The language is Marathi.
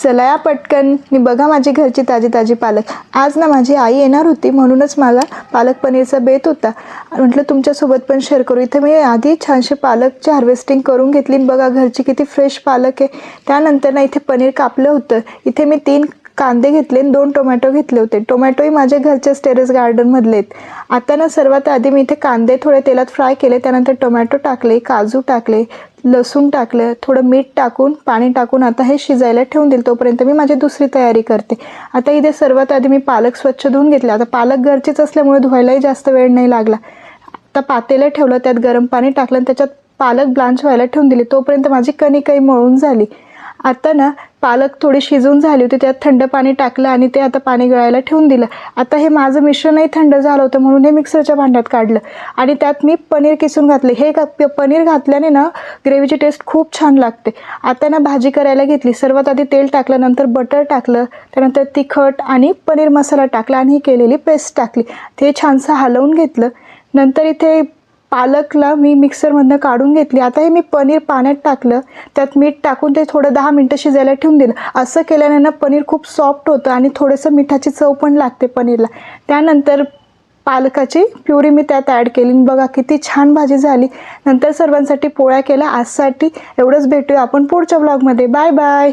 चला या पटकन मी बघा माझी घरची ताजी ताजी पालक। आज ना माझी आई येणार होती म्हणूनच मला पालक पनीरचा बेत होता। म्हटलं तुमच्यासोबत पण शेअर करू। इथे मी आधी छानशी पालकची हार्वेस्टिंग करून घेतली। बघा घरची किती फ्रेश पालक आहे। त्यानंतर ना इथे पनीर कापलं होतं। इथे मी 3 कांदे घेतले आणि 2 टोमॅटो घेतले होते। टोमॅटोही माझ्या घरच्याच टेरेस गार्डनमधले आहेत। आता ना सर्वात आधी मी इथे कांदे थोडे तेलात फ्राय केले, त्यानंतर टोमॅटो टाकले, काजू टाकले, लसूण टाकलं, थोडं मीठ टाकून पाणी टाकून आता हे शिजायला ठेवून दिलं। तोपर्यंत मी माझी दुसरी तयारी करते। आता इथे सर्वात आधी मी पालक स्वच्छ धुवून घेतला। आता पालक घरचीच असल्यामुळे धुवायलाही जास्त वेळ नाही लागला। आता पातेलं ठेवलं, त्यात गरम पाणी टाकलं आणि त्याच्यात पालक ब्लांच व्हायला ठेवून दिली। तोपर्यंत माझी कणिकही मळून झाली। आता ना पालक थोडी शिजून झाली होती, त्यात थंड पाणी टाकलं आणि ते आता पाणी गळायला ठेवून दिलं। आता हे माझं मिश्रणही थंड झालं होतं म्हणून हे मिक्सरच्या भांड्यात काढलं आणि त्यात मी पनीर किसून घातले। हे पनीर घातल्याने ना ग्रेव्हीची टेस्ट खूप छान लागते। आता ना भाजी करायला घेतली। सर्वात आधी तेल टाकलं, नंतर बटर टाकलं, त्यानंतर तिखट आणि पनीर मसाला टाकला आणि ही केलेली पेस्ट टाकली। ते छानसं हलवून घेतलं। नंतर इथे पालकला मी मिक्सरमधनं काढून घेतली। आता हे मी पनीर पाण्यात टाकलं, त्यात मीठ टाकून ते थोडं 10 मिनिटं शिजायला ठेवून दिलं। असं केल्याने ना पनीर खूप सॉफ्ट होतं आणि थोडंसं मिठाची चव पण लागते पनीरला। त्यानंतर पालकाची प्युरी मी त्यात ॲड केली। बघा किती छान भाजी झाली। नंतर सर्वांसाठी पोळ्या केल्या। आजसाठी एवढंच, भेटूया आपण पुढच्या व्लॉगमध्ये। Bye bye.